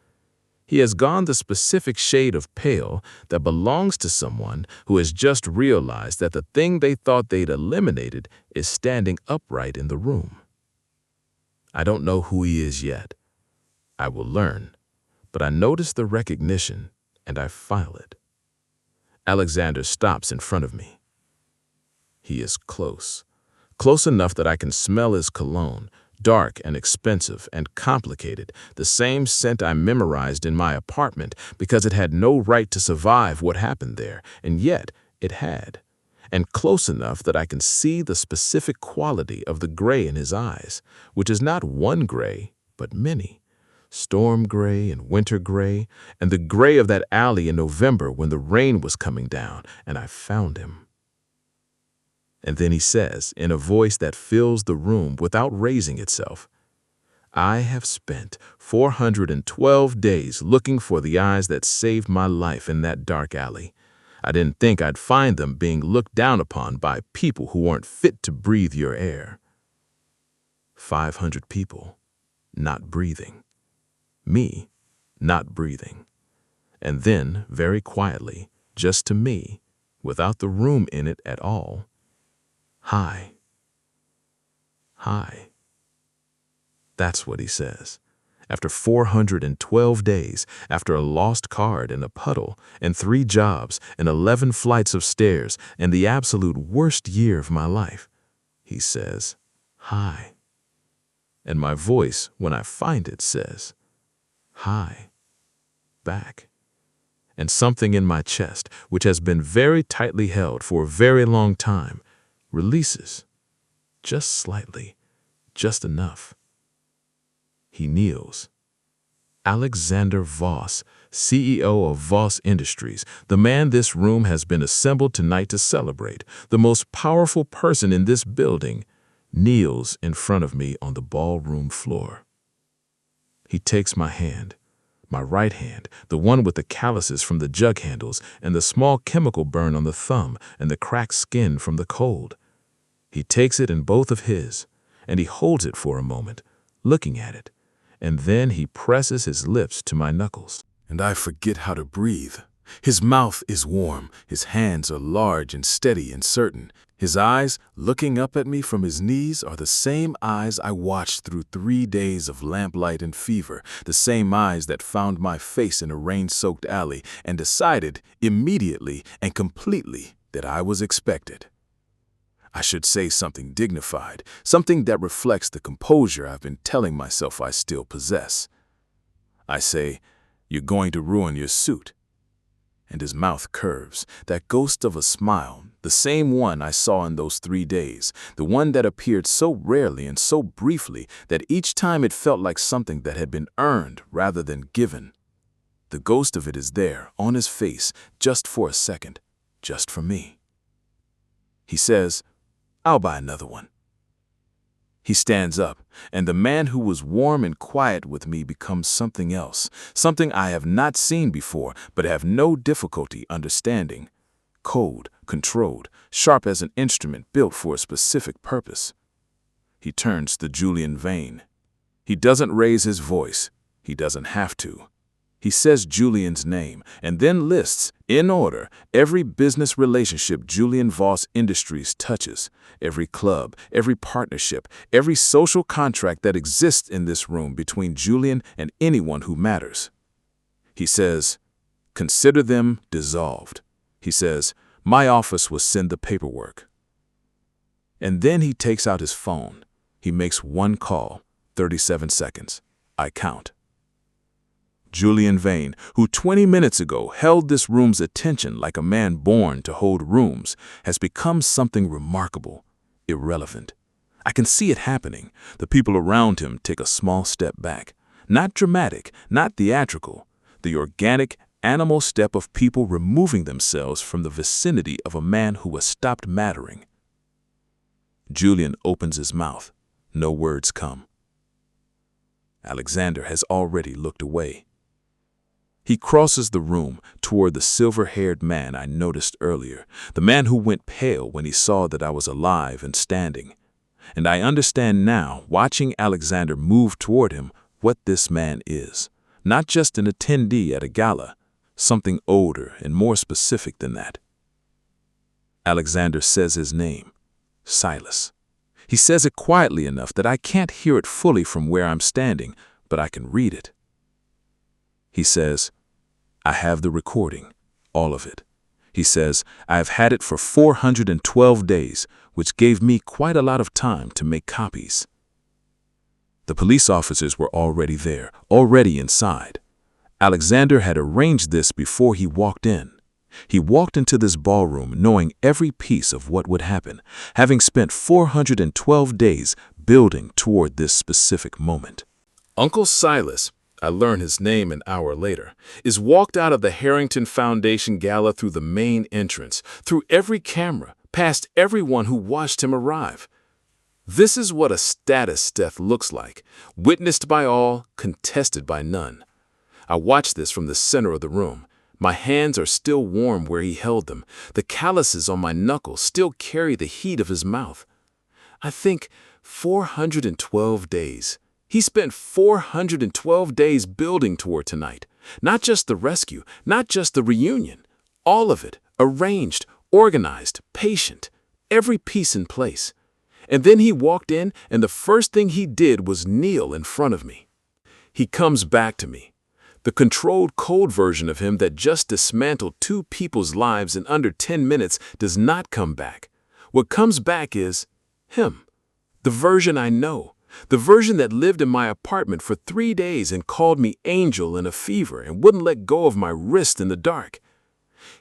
Speaker 3: He has gone the specific shade of pale that belongs to someone who has just realized that the thing they thought they'd eliminated is standing upright in the room. I don't know who he is yet. I will learn, but I notice the recognition and I file it. Alexander stops in front of me. He is close enough that I can smell his cologne, dark and expensive and complicated, the same scent I memorized in my apartment because it had no right to survive what happened there, and yet it had. And close enough that I can see the specific quality of the gray in his eyes, which is not one gray, but many. storm gray and winter gray, and the gray of that alley in November when the rain was coming down, and I found him. And then he says, in a voice that fills the room without raising itself, I have spent 412 days looking for the eyes that saved my life in that dark alley. I didn't think I'd find them being looked down upon by people who weren't fit to breathe your air. 500 people, not breathing. Me, not breathing. And then, very quietly, just to me, without the room in it at all, hi. Hi. That's what he says. After 412 days, after a lost card in a puddle, and 3 jobs, and 11 flights of stairs, and the absolute worst year of my life, he says, hi. And my voice, when I find it, says, hi, back. And something in my chest, which has been very tightly held for a very long time, releases, just slightly, just enough. He kneels. Alexander Voss, CEO of Voss Industries, the man this room has been assembled tonight to celebrate, the most powerful person in this building, kneels in front of me on the ballroom floor. He takes my hand, my right hand, the one with the calluses from the jug handles and the small chemical burn on the thumb and the cracked skin from the cold. He takes it in both of his, and he holds it for a moment, looking at it. And then he presses his lips to my knuckles.
Speaker 1: And I forget how to breathe. His mouth is warm, his hands are large and steady and certain. His eyes, looking up at me from his knees, are the same eyes I watched through 3 days of lamplight and fever, the same eyes that found my face in a rain-soaked alley and decided immediately and completely that I was expected. I should say something dignified, something that reflects the composure I've been telling myself I still possess. I say, "You're going to ruin your suit." And his mouth curves, that ghost of a smile, the same one I saw in those 3 days, the one that appeared so rarely and so briefly that each time it felt like something that had been earned rather than given. The ghost of it is there, on his face, just for a second, just for me. He says, "I'll buy another one." He stands up, and the man who was warm and quiet with me becomes something else, something I have not seen before but have no difficulty understanding. Cold, controlled, sharp as an instrument built for a specific purpose. He turns to Julian Vane. He doesn't raise his voice. He doesn't have to. He says Julian's name and then lists, in order, every business relationship Julian Voss Industries touches, every club, every partnership, every social contract that exists in this room between Julian and anyone who matters. He says, "Consider them dissolved." He says, "My office will send the paperwork." And then he takes out his phone. He makes one call, 37 seconds. I count. Julian Vane, who 20 minutes ago held this room's attention like a man born to hold rooms, has become something remarkable, irrelevant. I can see it happening. The people around him take a small step back. Not dramatic, not theatrical. The organic, animal step of people removing themselves from the vicinity of a man who has stopped mattering. Julian opens his mouth. No words come. Alexander has already looked away. He crosses the room toward the silver-haired man I noticed earlier, the man who went pale when he saw that I was alive and standing. And I understand now, watching Alexander move toward him, what this man is. Not just an attendee at a gala, something older and more specific than that. Alexander says his name, Silas. He says it quietly enough that I can't hear it fully from where I'm standing, but I can read it. He says, "I have the recording, all of it." He says, "I have had it for 412 days, which gave me quite a lot of time to make copies." The police officers were already there, already inside. Alexander had arranged this before he walked in. He walked into this ballroom knowing every piece of what would happen, having spent 412 days building toward this specific moment. Uncle Silas, I learn his name an hour later, is walked out of the Harrington Foundation Gala through the main entrance, through every camera, past everyone who watched him arrive. This is what a status death looks like, witnessed by all, contested by none. I watch this from the center of the room. My hands are still warm where he held them. The calluses on my knuckles still carry the heat of his mouth. I think 412 days. He spent 412 days building toward tonight. Not just the rescue, not just the reunion. All of it, arranged, organized, patient, every piece in place. And then he walked in, and the first thing he did was kneel in front of me. He comes back to me. The controlled, cold version of him that just dismantled two people's lives in under 10 minutes does not come back. What comes back is him. The version I know. The version that lived in my apartment for 3 days and called me angel in a fever and wouldn't let go of my wrist in the dark.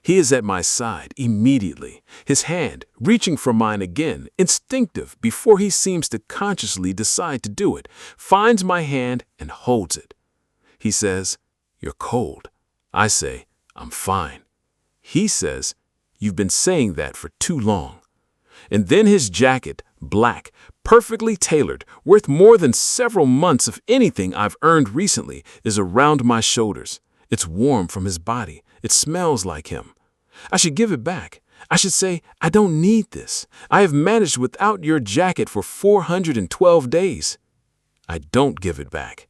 Speaker 1: He is at my side immediately, his hand reaching for mine again, instinctive before he seems to consciously decide to do it, finds my hand and holds it. He says, "You're cold." I say, "I'm fine." He says, "You've been saying that for too long." And then his jacket, black, perfectly tailored, worth more than several months of anything I've earned recently, is around my shoulders. It's warm from his body. It smells like him. I should give it back. I should say, "I don't need this. I have managed without your jacket for 412 days. I don't give it back.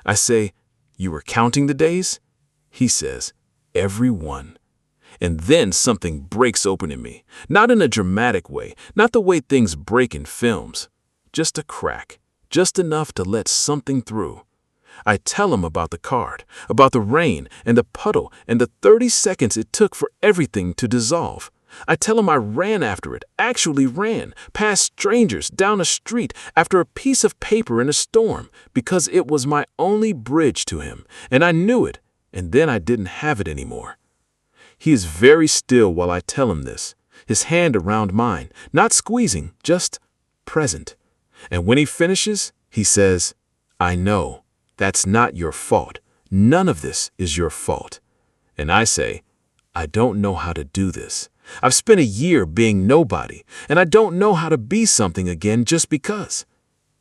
Speaker 1: I say, "You were counting the days?" He says, "Every one." And then something breaks open in me, not in a dramatic way, not the way things break in films. Just a crack, just enough to let something through. I tell him about the card, about the rain and the puddle and the 30 seconds it took for everything to dissolve. I tell him I ran after it, actually ran, past strangers, down a street, after a piece of paper in a storm, because it was my only bridge to him, and I knew it, and then I didn't have it anymore. He is very still while I tell him this, his hand around mine, not squeezing, just present. And when he finishes, he says, "I know. That's not your fault. None of this is your fault." And I say, "I don't know how to do this. I've spent a year being nobody, and I don't know how to be something again just because."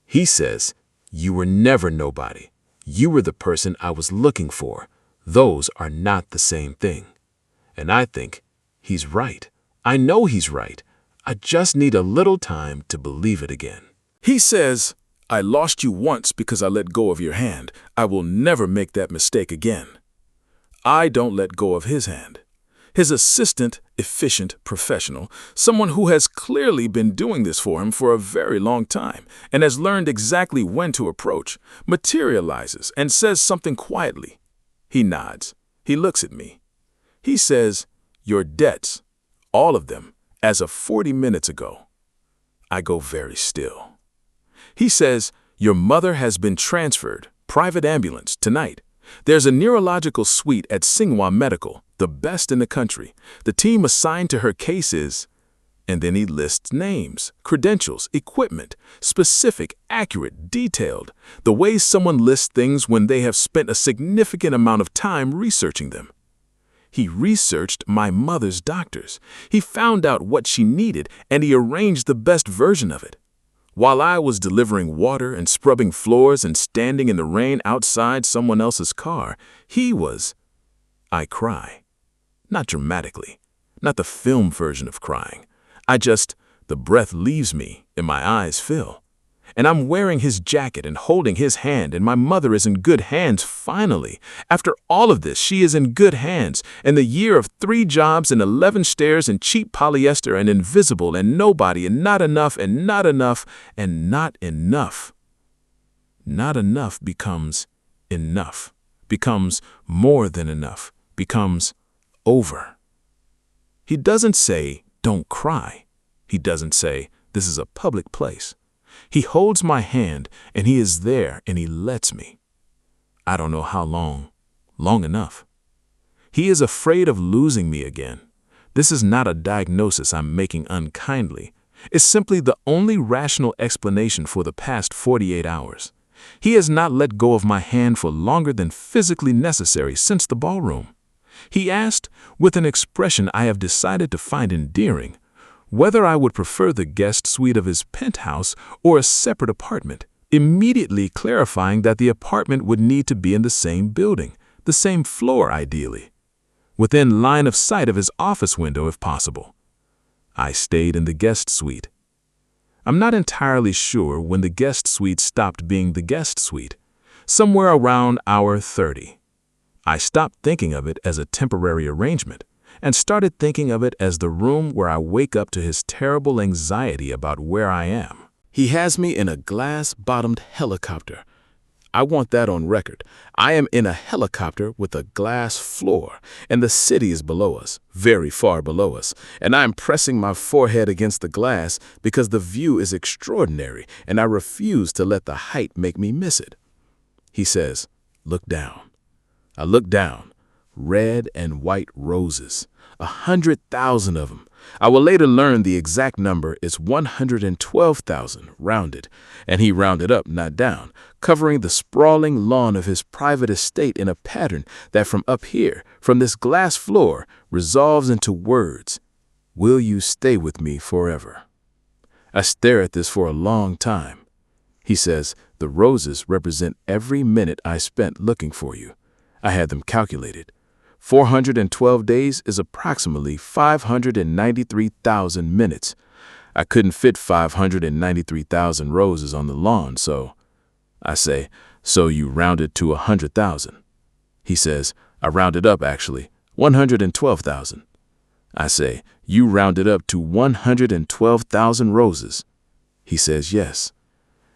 Speaker 1: He says, "You were never nobody. You were the person I was looking for. Those are not the same thing." And I think, he's right. I know he's right. I just need a little time to believe it again. He says, "I lost you once because I let go of your hand. I will never make that mistake again." I don't let go of his hand. His assistant, efficient professional, someone who has clearly been doing this for him for a very long time and has learned exactly when to approach, materializes and says something quietly. He nods. He looks at me. He says, "Your debts, all of them, as of 40 minutes ago." I go very still. He says, "Your mother has been transferred, private ambulance, tonight. There's a neurological suite at Tsinghua Medical, the best in the country. The team assigned to her case is..." And then he lists names, credentials, equipment, specific, accurate, detailed, the way someone lists things when they have spent a significant amount of time researching them. He researched my mother's doctors. He found out what she needed, and he arranged the best version of it. While I was delivering water and scrubbing floors and standing in the rain outside someone else's car, he was... I cry. Not dramatically. Not the film version of crying. The breath leaves me and my eyes fill. And I'm wearing his jacket and holding his hand, and my mother is in good hands, finally. After all of this, she is in good hands. And the year of 3 jobs and 11 stairs and cheap polyester and invisible and nobody and not enough and not enough and not enough. Not enough becomes enough, becomes more than enough, becomes over. He doesn't say, "Don't cry." He doesn't say, "This is a public place." He holds my hand, and he is there, and he lets me. I don't know how long. Long enough. He is afraid of losing me again. This is not a diagnosis I'm making unkindly. It's simply the only rational explanation for the past 48 hours.
Speaker 3: He has not let go of my hand for longer than physically necessary since the ballroom. He asked, with an expression I have decided to find endearing, whether I would prefer the guest suite of his penthouse or a separate apartment, immediately clarifying that the apartment would need to be in the same building, the same floor ideally, within line of sight of his office window if possible. I stayed in the guest suite. I'm not entirely sure when the guest suite stopped being the guest suite, somewhere around hour 30. I stopped thinking of it as a temporary arrangement and started thinking of it as the room where I wake up to his terrible anxiety about where I am.
Speaker 2: He has me in a glass-bottomed helicopter. I want that on record. I am in a helicopter with a glass floor, and the city is below us, very far below us, and I am pressing my forehead against the glass because the view is extraordinary, and I refuse to let the height make me miss it. He says, "Look down." I look down. Red and white roses, 100,000 of them. I will later learn the exact number is 112,000, rounded, and he rounded up, not down, covering the sprawling lawn of his private estate in a pattern that from up here, from this glass floor, resolves into words, "Will you stay with me forever?" I stare at this for a long time. He says, "The roses represent every minute I spent looking for you. I had them calculated. 412 days is approximately 593,000 minutes. I couldn't fit 593,000 roses on the lawn, so I say, "So you rounded to 100,000. He says, "I rounded up, actually, 112,000. I say, "You rounded up to 112,000 roses. He says, "Yes."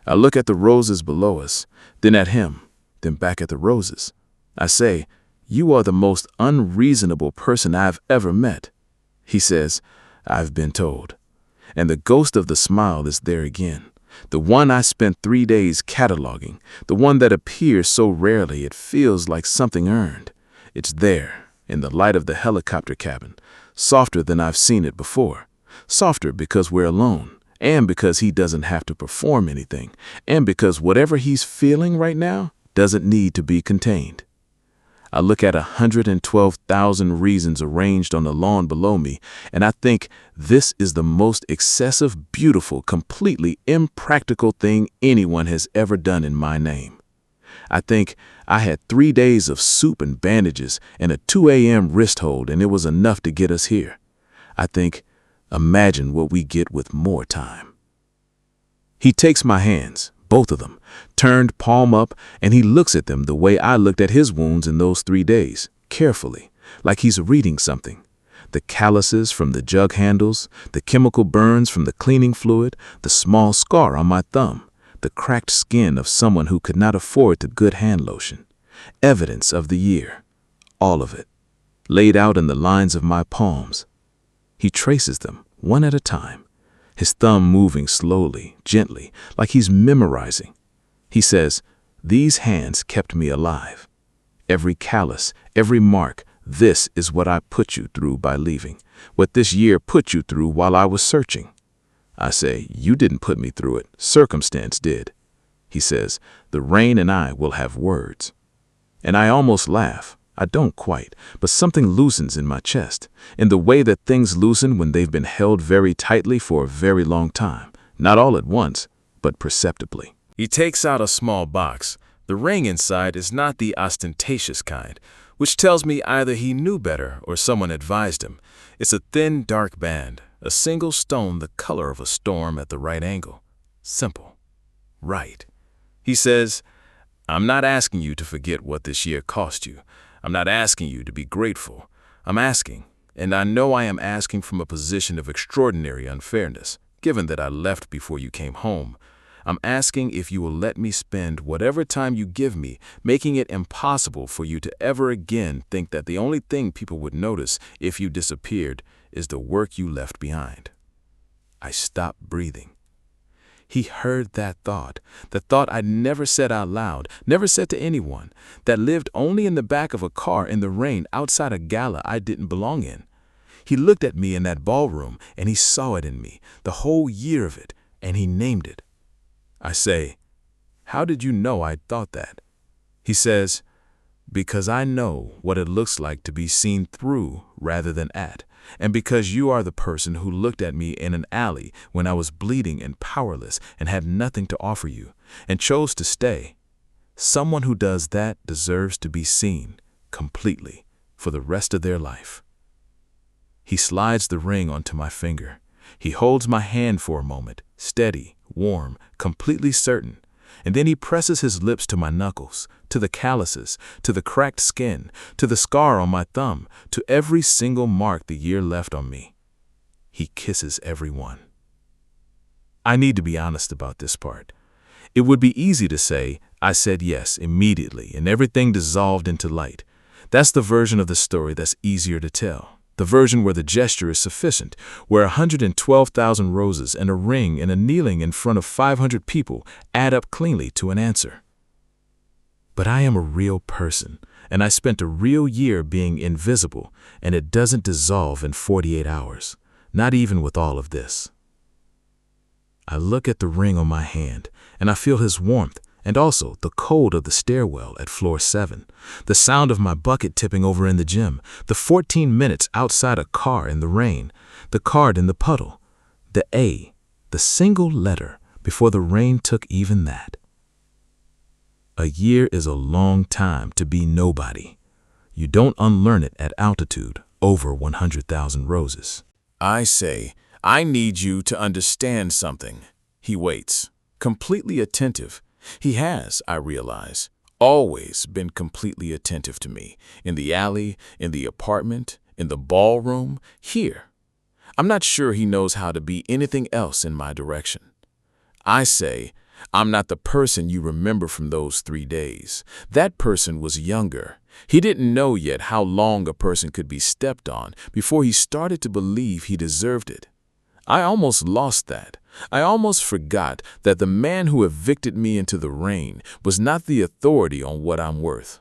Speaker 2: I look at the roses below us, then at him, then back at the roses. I say, "You are the most unreasonable person I've ever met." He says, "I've been told." And the ghost of the smile is there again, the one I spent 3 days cataloging, the one that appears so rarely it feels like something earned. It's there, in the light of the helicopter cabin, softer than I've seen it before, softer because we're alone, and because he doesn't have to perform anything, and because whatever he's feeling right now doesn't need to be contained. I look at 112,000 reasons arranged on the lawn below me, and I think this is the most excessive, beautiful, completely impractical thing anyone has ever done in my name. I think I had 3 days of soup and bandages and a 2 a.m. wrist hold, and it was enough to get us here. I think, imagine what we get with more time. He takes my hands, both of them, turned palm up, and he looks at them the way I looked at his wounds in those 3 days, carefully, like he's reading something. The calluses from the jug handles, the chemical burns from the cleaning fluid, the small scar on my thumb, the cracked skin of someone who could not afford the good hand lotion. Evidence of the year, all of it, laid out in the lines of my palms. He traces them, one at a time, his thumb moving slowly, gently, like he's memorizing. He says, "These hands kept me alive. Every callus, every mark, this is what I put you through by leaving, what this year put you through while I was searching." I say, "You didn't put me through it, circumstance did." He says, "The rain and I will have words." And I almost laugh. I don't quite, but something loosens in my chest, in the way that things loosen when they've been held very tightly for a very long time, not all at once, but perceptibly. He takes out a small box. The ring inside is not the ostentatious kind, which tells me either he knew better or someone advised him. It's a thin, dark band, a single stone the color of a storm at the right angle. Simple. Right. He says, "I'm not asking you to forget what this year cost you. I'm not asking you to be grateful. I'm asking, and I know I am asking from a position of extraordinary unfairness, given that I left before you came home. I'm asking if you will let me spend whatever time you give me, making it impossible for you to ever again think that the only thing people would notice if you disappeared is the work you left behind." I stopped breathing. He heard that thought, the thought I'd never said out loud, never said to anyone, that lived only in the back of a car in the rain outside a gala I didn't belong in. He looked at me in that ballroom, and he saw it in me, the whole year of it, and he named it. I say, How did you know I'd thought that? He says, because I know what it looks like to be seen through rather than at, and because you are the person who looked at me in an alley when I was bleeding and powerless and had nothing to offer you, and chose to stay. Someone who does that deserves to be seen completely for the rest of their life. He slides the ring onto my finger. He holds my hand for a moment, steady, warm, completely certain, and then he presses his lips to my knuckles, to the calluses, to the cracked skin, to the scar on my thumb, to every single mark the year left on me. He kisses every one. I need to be honest about this part. It would be easy to say, I said yes immediately and everything dissolved into light. That's the version of the story that's easier to tell. The version where the gesture is sufficient, where 112,000 roses and a ring and a kneeling in front of 500 people add up cleanly to an answer. But I am a real person, and I spent a real year being invisible, and it doesn't dissolve in 48 hours, not even with all of this. I look at the ring on my hand, and I feel his warmth, and also the cold of the stairwell at floor 7, the sound of my bucket tipping over in the gym, the 14 minutes outside a car in the rain, the card in the puddle, the A, the single letter before the rain took even that. A year is a long time to be nobody. You don't unlearn it at altitude over 100,000 roses.
Speaker 1: I say, I need you to understand something. He waits, completely attentive. He has, I realize, always been completely attentive to me, in the alley, in the apartment, in the ballroom, here. I'm not sure he knows how to be anything else in my direction. I say, I'm not the person you remember from those 3 days. That person was younger. He didn't know yet how long a person could be stepped on before he started to believe he deserved it. I almost lost that. I almost forgot that the man who evicted me into the rain was not the authority on what I'm worth.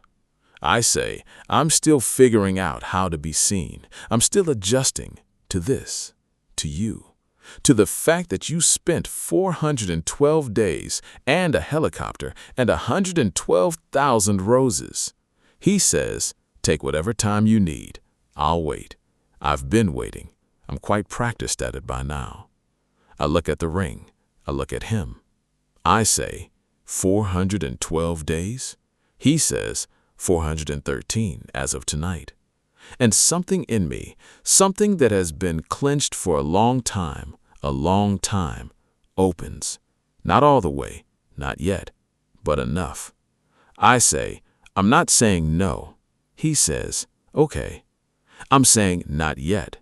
Speaker 1: I say, I'm still figuring out how to be seen. I'm still adjusting to this, to you, to the fact that you spent 412 days and a helicopter and 112,000 roses. He says, take whatever time you need. I'll wait. I've been waiting. I'm quite practiced at it by now. I look at the ring. I look at him. I say, 412 days? He says, 413 as of tonight. And something in me, something that has been clenched for a long time, opens. Not all the way, not yet, but enough. I say, I'm not saying no. He says, okay. I'm saying not yet.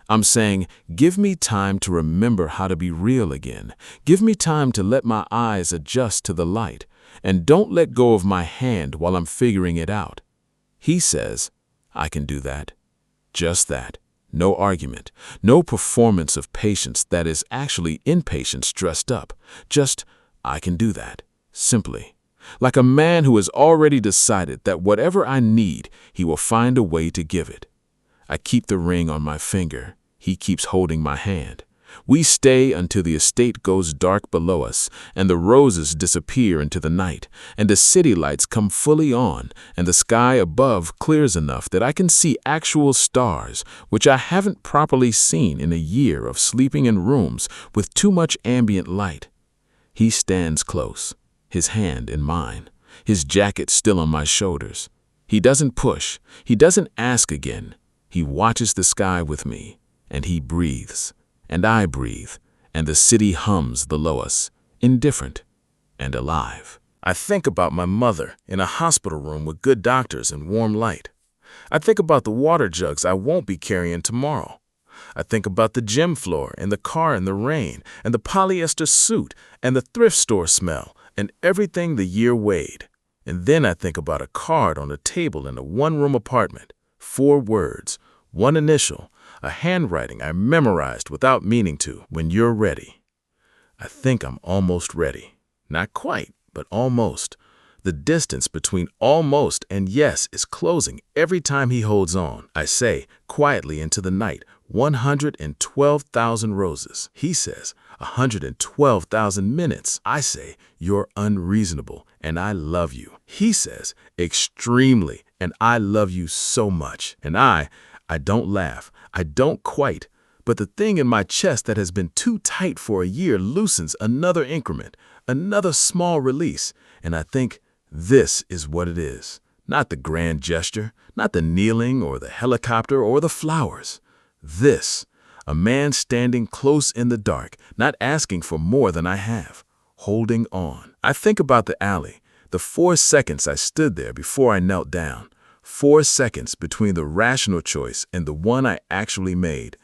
Speaker 1: I'm saying, give me time to remember how to be real again. Give me time to let my eyes adjust to the light, and don't let go of my hand while I'm figuring it out. He says, I can do that. Just that. No argument. No performance of patience that is actually impatience dressed up. Just, I can do that. Simply. Like a man who has already decided that whatever I need, he will find a way to give it. I keep the ring on my finger. He keeps holding my hand. We stay until the estate goes dark below us, and the roses disappear into the night, and the city lights come fully on, and the sky above clears enough that I can see actual stars, which I haven't properly seen in a year of sleeping in rooms with too much ambient light. He stands close, his hand in mine, his jacket still on my shoulders. He doesn't push. He doesn't ask again. He watches the sky with me, and he breathes, and I breathe, and the city hums below us, indifferent and alive. I think about my mother in a hospital room with good doctors and warm light. I think about the water jugs I won't be carrying tomorrow. I think about the gym floor and the car in the rain and the polyester suit and the thrift store smell and everything the year weighed. And then I think about a card on a table in a one-room apartment, 4 words, 1 initial, a handwriting I memorized without meaning to, when you're ready. I think I'm almost ready. Not quite, but almost. The distance between almost and yes is closing every time he holds on. I say, quietly into the night, 112,000 roses. He says, 112,000 minutes. I say, you're unreasonable, and I love you. He says, extremely, and I love you so much. And I don't laugh. I don't quite. But the thing in my chest that has been too tight for a year loosens another increment, another small release. And I think this is what it is. Not the grand gesture, not the kneeling or the helicopter or the flowers. This, a man standing close in the dark, not asking for more than I have, holding on. I think about the alley, the 4 seconds I stood there before I knelt down, 4 seconds between the rational choice and the one I actually made.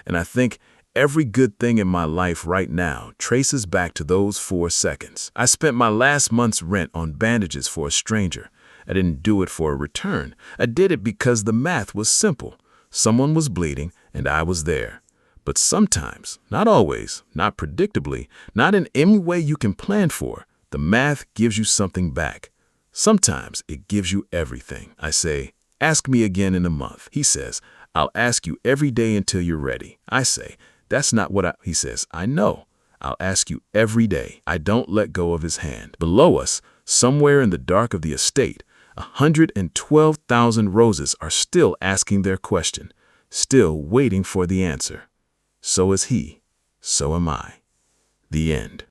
Speaker 1: And I think every good thing in my life right now traces back to those 4 seconds. I spent my last month's rent on bandages for a stranger. I didn't do it for a return. I did it because the math was simple. Someone was bleeding, and I was there. But sometimes, not always, not predictably, not in any way you can plan for, the math gives you something back. Sometimes it gives you everything. I say, ask me again in a month. He says, I'll ask you every day until you're ready. I say, that's not what He says, I know. I'll ask you every day. I don't let go of his hand. Below us, somewhere in the dark of the estate, 112,000 roses are still asking their question, still waiting for the answer. So is he. So am I. The end.